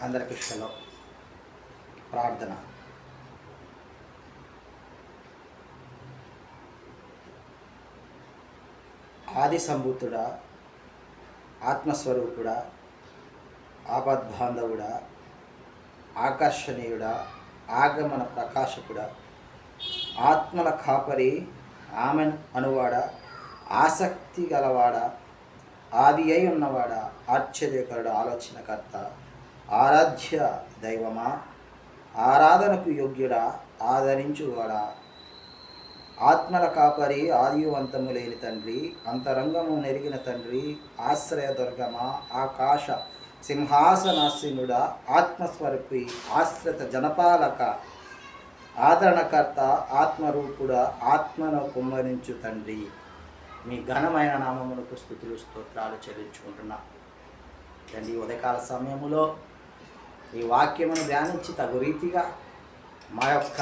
అందరికి సెలవు. ప్రార్థన. ఆది సంభూతుడా, ఆత్మస్వరూపుడా, ఆపద్బాంధవుడా, ఆకర్షణీయుడా, ఆగమన ప్రకాశకుడా, ఆత్మల కాపరి, ఆమె అనువాడ, ఆసక్తి గలవాడ, ఆది అయి ఉన్నవాడ, ఆశ్చర్యకరుడు, ఆలోచనకర్త, ఆరాధ్య దైవమా, ఆరాధనకు యోగ్యుడా, ఆదరించువాడా, ఆత్మల కాపరి, ఆదివంతము లేని తండ్రి, అంతరంగము నెరిగిన తండ్రి, ఆశ్రయదుర్గమా, ఆకాశ సింహాసనాసీనుడా, ఆత్మస్వరూపి, ఆశ్రిత జనపాలక, ఆదరణకర్త, ఆత్మరూపుడా, ఆత్మను కుమ్మరించు తండ్రి, మీ ఘనమైన నామమునకు స్తుతులు స్తోత్రాలు చెల్లించుకుంటున్నా. తండ్రి, ఉదయకాల సమయములో ఈ వాక్యమును ధ్యానించి తగు రీతిగా మా యొక్క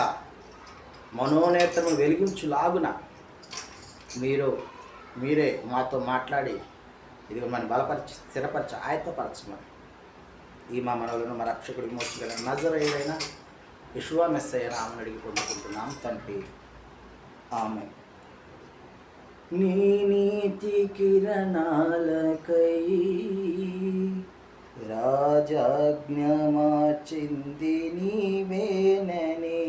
మనోనేత్రము వెలిగించులాగున మీరే మాతో మాట్లాడి ఇది మన బలపరిచి స్థిరపరిచి ఆయత్తపరచమని ఈ మా మనవులను మా రక్షకుడికి మోసుగల నజరేయుడైన యెషువా మెస్సయ్య నామమున అడిగి పొందుకుంటున్నాం తండ్రి, ఆమేన్. నీ నీతి కిరణాలకై రాజాజ్ఞ మార్చింది నీవేనని,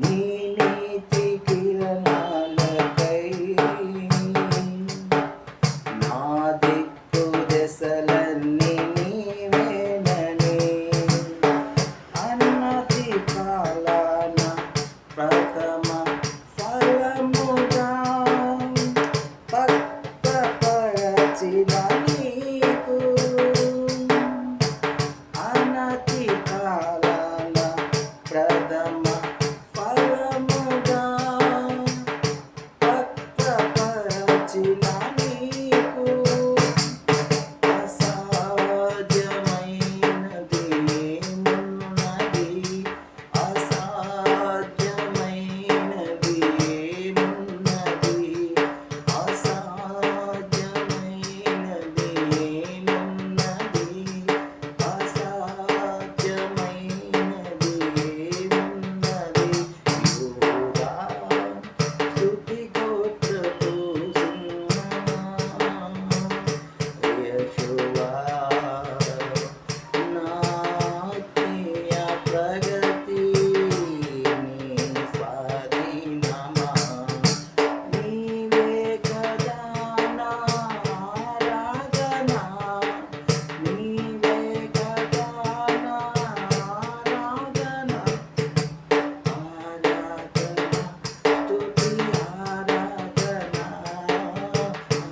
నీ నీతి కిరణాలకై నా దిక్కు దశలన్నీ నీవేనని, అన్నతి కాలాన ప్రథమ ఫలముగా పక్వపరచిన నీకు, అనతి కాలాన ప్రథమ ఫలముగా పక్వపరచిన నీకు, అసాధ్యమైనది ఏమున్నది, అసాధ్యమైనది ఏమున్నది, అసాధ్యమైనది ఏమున్నది, అసాధ్యమైనది ఏమున్నది. యూదా స్తుతి గోత్రపు సింహమా, యెషువా నా ఆత్మీయ ప్రగతి, నీ స్వాధీనమా, నీవే కదా నా ఆరాధన, నీవే కదా నా ఆరాధన, ఆరాధన స్తుతి ఆరాధన, ఆరాధన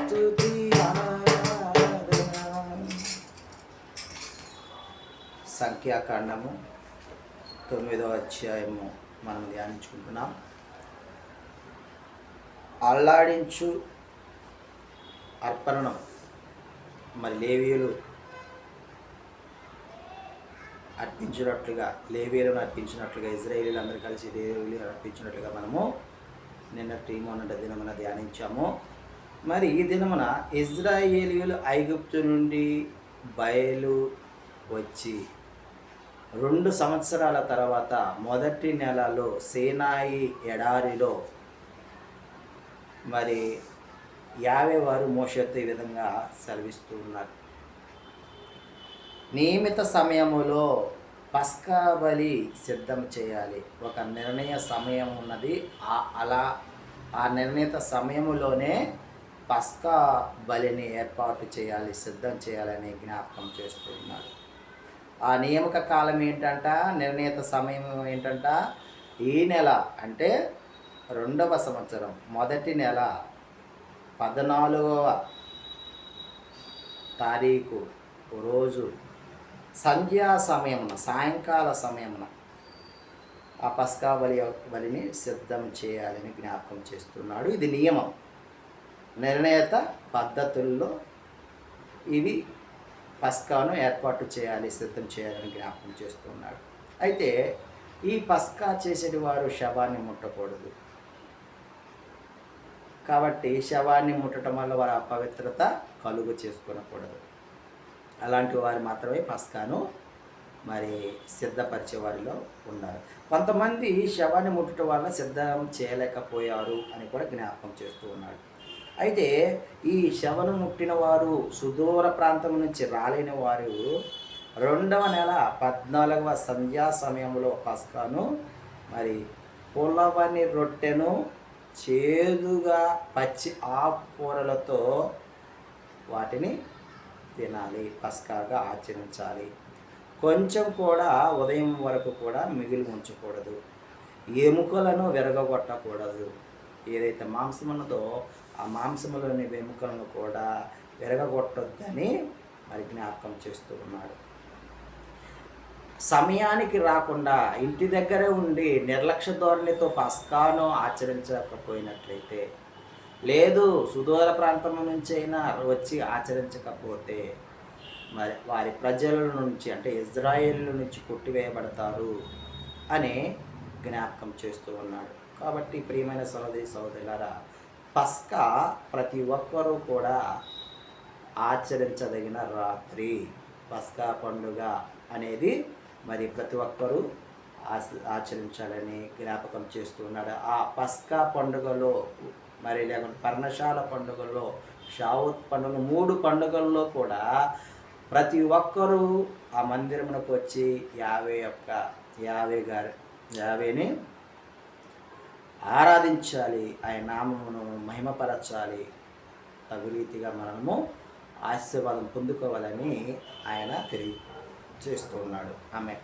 స్తుతి ఆరాధన. సంఖ్యాకాండము 9వ అధ్యాయము మనం ధ్యానించుకుంటున్నాం. అల్లాడించు అర్పణను మరి లేవీయులను అర్పించినట్లుగా ఇజ్రాయేలీలు అందరూ కలిసి లేవీయులు అర్పించినట్లుగా మనము నిన్నటి మొన్నటి దినమున ధ్యానించాము. మరి ఈ దినమున ఇజ్రాయేలీయులు ఐగుప్తు నుండి బయలు వచ్చి 2 సంవత్సరాల తర్వాత మొదటి నెలలో సీనాయి ఎడారిలో మరి యావే వారు మోషేతో ఈ విధంగా సెలవిస్తూ ఉన్నారు. నియమిత సమయములో పస్కా బలి సిద్ధం చేయాలి. ఒక నిర్ణయ సమయం ఉన్నది. ఆ నిర్ణీత సమయములోనే పస్కా బలిని ఏర్పాటు చేయాలి, సిద్ధం చేయాలని జ్ఞాపకం చేస్తూ ఉన్నారు. ఆ నియామక కాలం ఏంటంట, నిర్ణీత సమయం ఏంటంట, ఈ నెల అంటే 2వ సంవత్సరం మొదటి నెల 14వ తారీఖు రోజు సంధ్యా సమయమున, సాయంకాల సమయమున ఆ పస్కా బలిని సిద్ధం చేయాలని జ్ఞాపకం చేస్తున్నాడు. ఇది నియమం, నిర్ణీత పద్ధతుల్లో ఇవి పస్కాను ఏర్పాటు చేయాలి, సిద్ధం చేయాలని జ్ఞాపకం చేస్తున్నాడు. అయితే ఈ పస్కా చేసేటి వారు శవాన్ని ముట్టకూడదు. కాబట్టి శవాన్ని ముట్టడం వల్ల వారి అపవిత్రత కలుగు చేసుకోకూడదు. అలాంటి వారు మాత్రమే పస్కాను మరి సిద్ధపరిచే వారిలో ఉన్నారు. కొంతమంది శవాన్ని ముట్టడం వల్ల సిద్ధం చేయలేకపోయారు అని కూడా జ్ఞాపకం చేస్తూ ఉన్నాడు. అయితే ఈ శవను ముట్టిన వారు సుదూర ప్రాంతం నుంచి రాలేని వారు రెండవ నెల 14వ సంధ్యా సమయంలో పస్కాను మరి పులవని రొట్టెను చేదుగా పచ్చి ఆకుకూరలతో వాటిని తినాలి, పస్కాగా ఆచరించాలి. కొంచెం కూడా ఉదయం వరకు కూడా మిగిలి ఉంచకూడదు. ఎముకలను విరగగొట్టకూడదు. ఏదైతే మాంసం ఉన్నదో ఆ మాంసములోని ఎముకలను కూడా విరగగొట్టొద్దని మరి జ్ఞాపకం చేస్తూ ఉన్నాడు. సమయానికి రాకుండా ఇంటి దగ్గరే ఉండి నిర్లక్ష్య ధోరణితో పస్కాను ఆచరించకపోయినట్లయితే, లేదు సుదూర ప్రాంతం నుంచి అయినా వచ్చి ఆచరించకపోతే మరి వారి ప్రజల నుంచి అంటే ఇజ్రాయేలు నుంచి కొట్టివేయబడతారు అని జ్ఞాపకం చేస్తూ ఉన్నాడు. కాబట్టి ప్రియమైన సహోదరి సహోదరులారా, పస్కా ప్రతి ఒక్కరూ కూడా ఆచరించదగిన రాత్రి. పస్కా పండుగ అనేది మరి ప్రతి ఒక్కరూ ఆచరించాలని జ్ఞాపకం చేస్తున్నాడు. ఆ పస్కా పండుగలో మరి లేకుంటే పర్ణశాల పండుగల్లో, షావుత్ పండుగ 3 పండుగల్లో కూడా ప్రతి ఒక్కరూ ఆ మందిరమునకు వచ్చి యావేని ఆరాధించాలి, ఆయన నామమును మహిమపరచాలి, తగు రీతిగా మనము ఆశీర్వాదం పొందుకోవాలని ఆయన తెలియజేస్తూ ఉన్నాడు. ఆమె